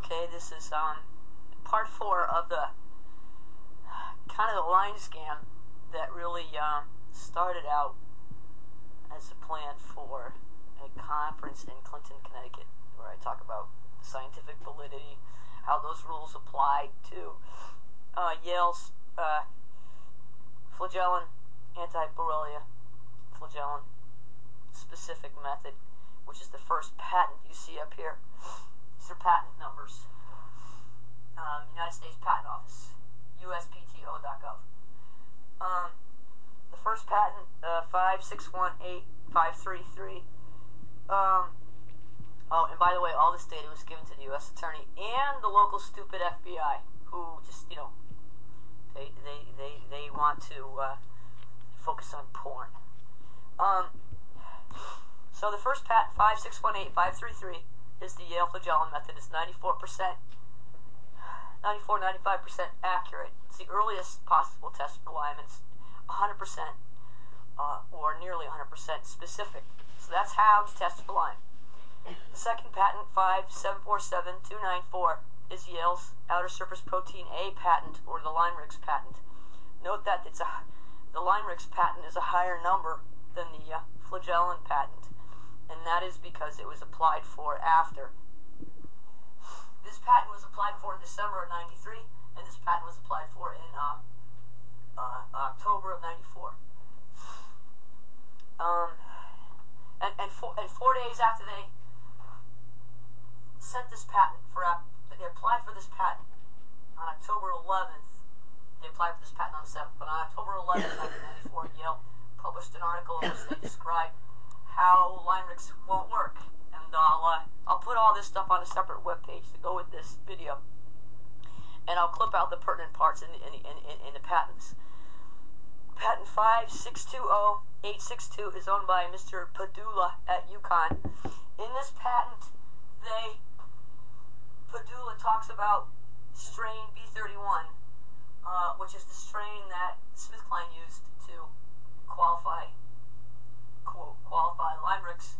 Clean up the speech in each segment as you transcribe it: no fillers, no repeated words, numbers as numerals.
Okay, this is part 4 of the kind of the Lyme scam that really started out as a plan for a conference in Clinton, Connecticut, where I talk about scientific validity, how those rules apply to Yale's flagellin, anti-Borrelia flagellin specific method, which is the first patent you see up here. These are patent numbers. United States Patent Office, uspto.gov. The first patent, 5618533. Oh, and by the way, all this data was given to the U.S. Attorney and the local stupid FBI, who just, they want to focus on porn. So the first patent, 5618533, is the Yale flagellin method. It's 95% accurate. It's the earliest possible test for Lyme. It's 100% or nearly 100% specific. So that's how to test for Lyme. The second patent, 5747294, is Yale's outer surface protein A patent, or the LymeRix patent. Note that the LymeRix patent is a higher number than the flagellin patent, and that is because it was applied for after. This patent was applied for in December of '93, and this patent was applied for in October of '94. And 4 days after they sent this patent they applied for this patent on October 11th. They applied for this patent on the 7th, but on October 11th, 1994, Yale published an article in which they described how LymeRix won't work. And I'll put all this stuff on a separate webpage to go with this video, and I'll clip out the pertinent parts in the patents. Patent 5620862 is owned by Mr. Padula at UConn. In this patent, Padula talks about strain B31, which is the strain that SmithKline used to qualify LymeRix.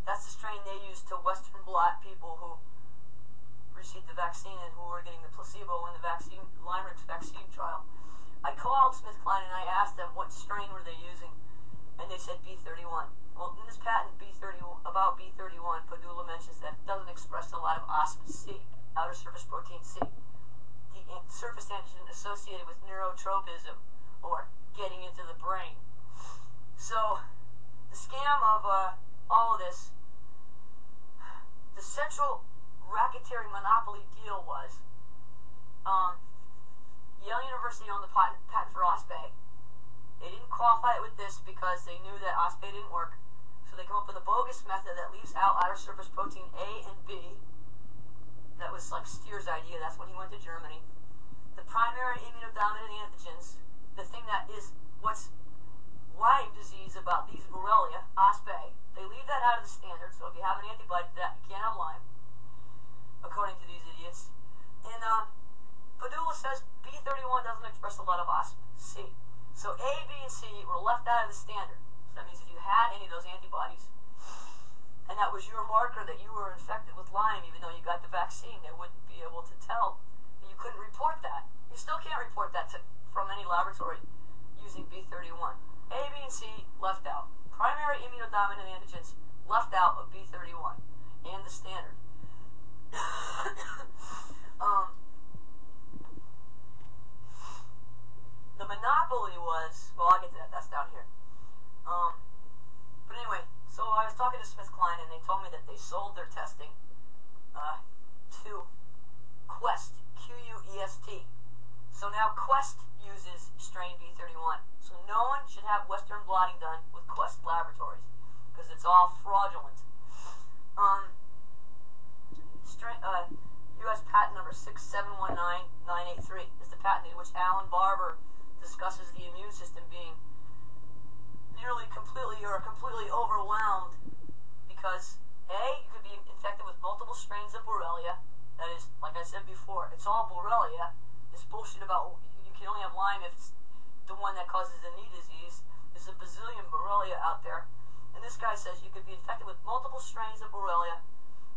That's the strain they used to Western blot people who received the vaccine and who were getting the placebo in the LymeRix vaccine trial. I called SmithKline and I asked them what strain were they using, and they said B31. Well, in this patent about B31, Padula mentions that it doesn't express a lot of OSP-C, outer surface protein C, the surface antigen associated with neurotropism, or getting into the brain. So, the scam of all of this, the central racketeering monopoly deal was, Yale University owned the patent for OSP-A. They didn't qualify it with this because they knew that OSP-A didn't work, so they come up with a bogus method that leaves out outer surface protein A and B. That was like Steer's idea. That's when he went to Germany. The primary immunodominant antigens, the thing that is what's Lyme disease about these Borrelia, OSP-A, they leave that out of the standard, so if you have an antibody to that, you can't have Lyme, according to these idiots. And Padula says B31 doesn't express a lot of OSP-C. So A, B, and C were left out of the standard. So that means if you had any of those antibodies, and that was your marker that you were infected with Lyme, even though you got the vaccine, they wouldn't be able to tell. You couldn't report that. You still can't report that from any laboratory using B31. A, B, and C left out. Primary immunodominant antigens left out of B31 and the standard. The monopoly was, well, I'll get to that, that's down here. But anyway, so I was talking to SmithKline, and they told me that they sold their testing to Quest, Q-U-E-S-T. So now Quest uses strain B31. So no one should have Western blotting done with Quest Laboratories, because it's all fraudulent. U.S. patent number 6719983 is the patent in which Alan Barber discusses the immune system being nearly completely overwhelmed because A, you could be infected with multiple strains of Borrelia. That is, like I said before, it's all Borrelia. This bullshit about you can only have Lyme if it's the one that causes the knee disease. There's a bazillion Borrelia out there. And this guy says you could be infected with multiple strains of Borrelia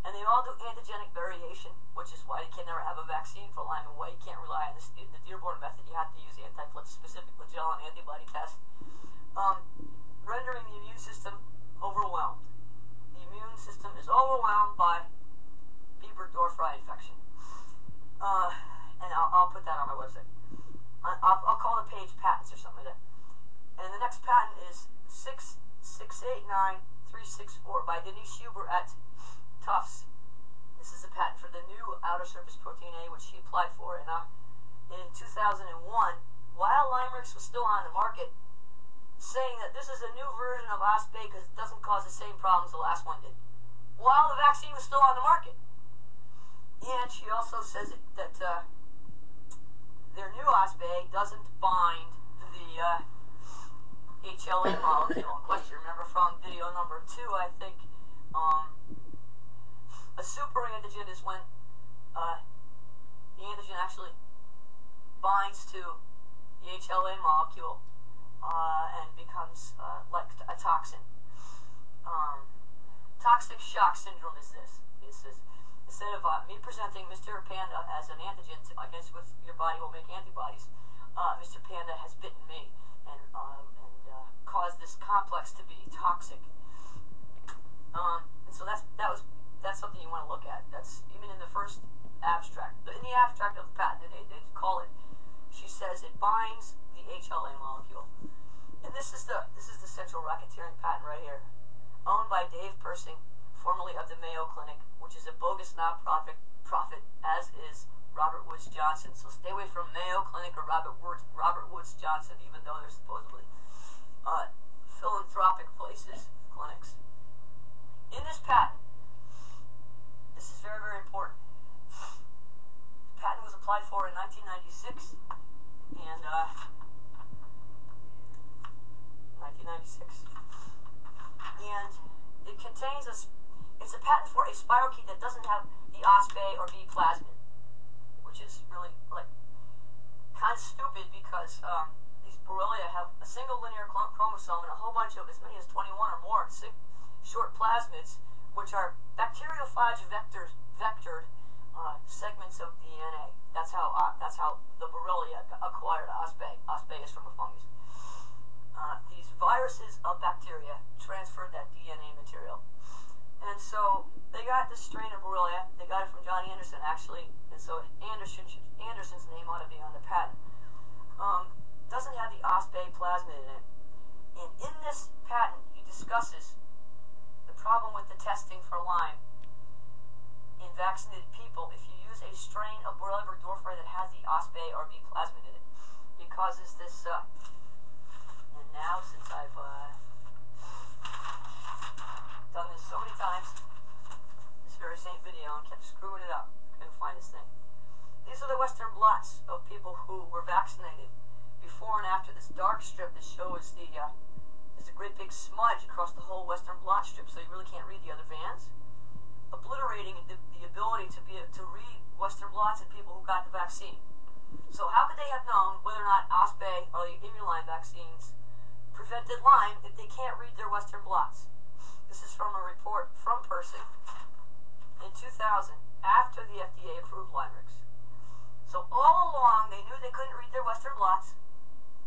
And they all do antigenic variation, which is why you can never have a vaccine for Lyme, and why you can't rely on the Dearborn method. You have to use specific Magellan antibody test, rendering the immune system overwhelmed. The immune system is overwhelmed by Bieber-Dorfrey infection. And I'll put that on my website. I'll call the page patents or something like that. And the next patent is 6689364 by Denise Huber at Tufts. This is a patent for the new outer surface protein A, which she applied for in 2001, while Lymerix was still on the market, saying that this is a new version of OspA because it doesn't cause the same problems the last one did, while the vaccine was still on the market. And she also says that their new OspA doesn't bind the HLA molecule in question. Remember from video number 2, I think, a super antigen is when the antigen actually binds to the HLA molecule and becomes like a toxin. Toxic shock syndrome is this. Instead of me presenting Mr. Panda as an antigen against which your body will make antibodies, Mr. Panda has bitten me and caused this complex to be toxic. And so that's something you want to look at. That's even in the first abstract. In the abstract of the patent, they call it. She says it binds the HLA molecule. And this is the sexual racketeering patent right here, owned by Dave Persing, formerly of the Mayo Clinic, which is a bogus nonprofit, as is Robert Woods Johnson. So stay away from Mayo Clinic or Robert Woods Johnson, even though they're supposedly philanthropic places, clinics. In this patent, this is very, very important. The patent was applied for in 1996, and 1996, and it contains it's a patent for a spirochete that doesn't have the OspA or B plasmid, which is really kind of stupid because these Borrelia have a single linear chromosome and a whole bunch of as many as 21 or more short plasmids, which are bacteriophage vectored segments of DNA. That's how the Borrelia acquired OspA. OspA is from a fungus. These viruses of bacteria transferred that DNA material, and so they got this strain of Borrelia. They got it from Johnny Anderson, actually, and so Anderson's name ought to be on the patent. Doesn't have the OspA plasmid in it, and in this patent he discusses the problem with the testing for Lyme in vaccinated people. If you use a strain of Borrelia burgdorferi that has the OspA or B plasmid in it, it causes this. And now, since I've done this so many times, this very same video, and kept screwing it up, couldn't find this thing. These are the Western blots of people who were vaccinated before and after. This dark strip that shows there's a great big smudge across the whole Western blot strip, so you really can't read the other vans, obliterating the ability to read Western blots in people who got the vaccine. So how could they have known whether or not OspA or the Immuline vaccines prevented Lyme if they can't read their Western blots? This is from a report from Persing in 2000, after the FDA approved Lymerix. So all along, they knew they couldn't read their Western blots.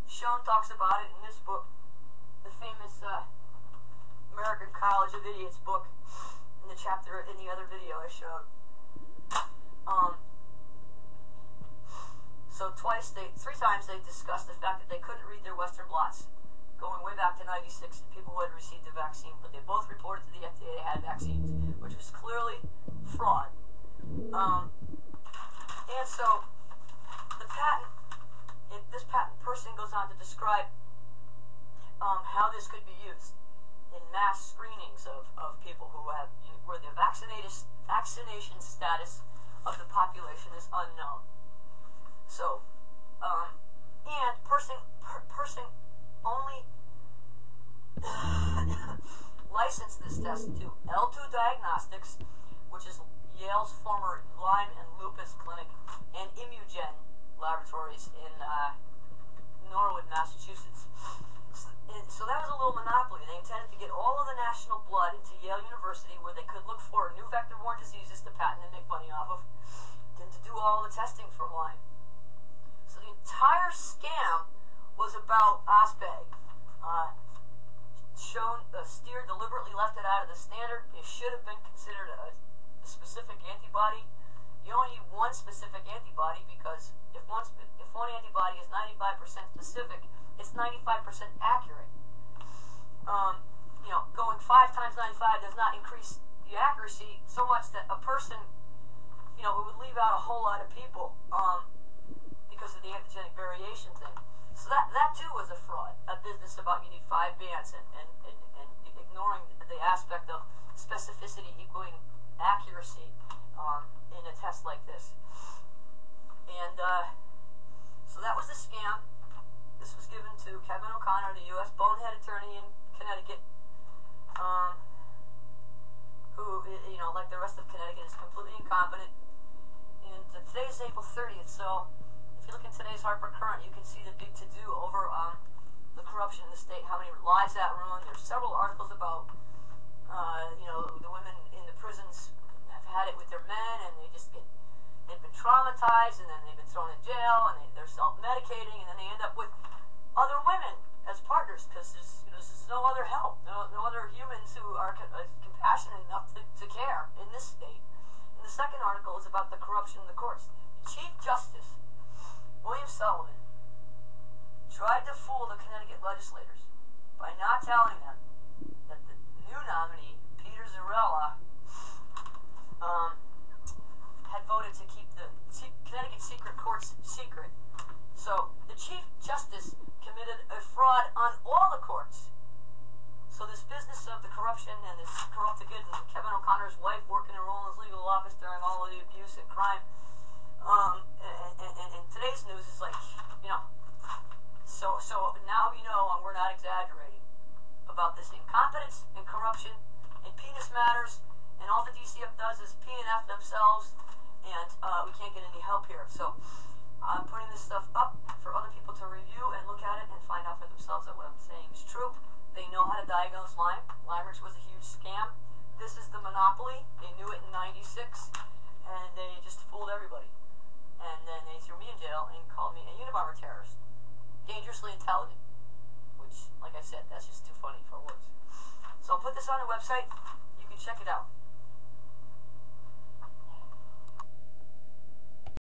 Schoen talks about it in this book, the famous American College of Idiots book, in the chapter in the other video I showed. So three times they discussed the fact that they couldn't read their Western blots, going way back to 96, the people who had received the vaccine, but they both reported to the FDA they had vaccines, which was clearly fraud. And so the patent, this patent person goes on to describe how this could be used in mass screenings of people who have, where the vaccination status of the population is unknown. So, and Persing only licensed this test to L2 Diagnostics, which is Yale's former Lyme and Lupus Clinic, and Immugen Laboratories in Norwood, Massachusetts. So that was a little monopoly. They intended to get all of the national blood into Yale University, where they could look for new vector-borne diseases to patent and make money off of, then to do all the testing for Lyme. So the entire scam was about OSPAG. Steer deliberately left it out of the standard. It should have been considered a specific antibody. You only need one specific antibody, because if one antibody is 95% specific, it's 95% accurate. Going 5 times 95 does not increase the accuracy so much that a person, it would leave out a whole lot of people because of the antigenic variation thing. So that too was a fraud, a business about you need 5 bands and ignoring the aspect of specificity equaling accuracy in a test like this. And so that was the scam. This was given to Kevin O'Connor, the U.S. bonehead attorney in Connecticut, who, like the rest of Connecticut, is completely incompetent. And today is April 30th, so if you look in today's Harper Current, you can see the big to-do over the corruption in the state, how many lives that ruined. There's several articles about, the women in the prisons have had it with their men, and they've been traumatized, and then they've been thrown in jail, and they're self-medicating, and then they end up with other women as partners, because there's no other help, no other humans who are compassionate enough to care in this state. And the second article is about the corruption in the courts. The Chief Justice, William Sullivan, tried to fool the Connecticut legislators by not telling them that the new nominee, Peter Zarella, had voted to keep the Connecticut secret courts secret. So the Chief Justice committed a fraud on all the courts. So this business of the corruption and this corrupted good, and Kevin O'Connor's wife working in Roland's legal office during all of the abuse and crime, and today's news is like, so now and we're not exaggerating about this incompetence and corruption and penis matters, and all the DCF does is P&F themselves, and we can't get any help here. So I'm putting this stuff up for other people to review and look at it and find out for themselves that what I'm saying is true. They know how to diagnose Lyme. Lyme-Rich was a huge scam. This is the monopoly. They knew it in '96, and they just fooled everybody. And then they threw me in jail and called me a Unabomber terrorist. Dangerously intelligent. Which, like I said, that's just too funny for words. So I'll put this on the website. You can check it out.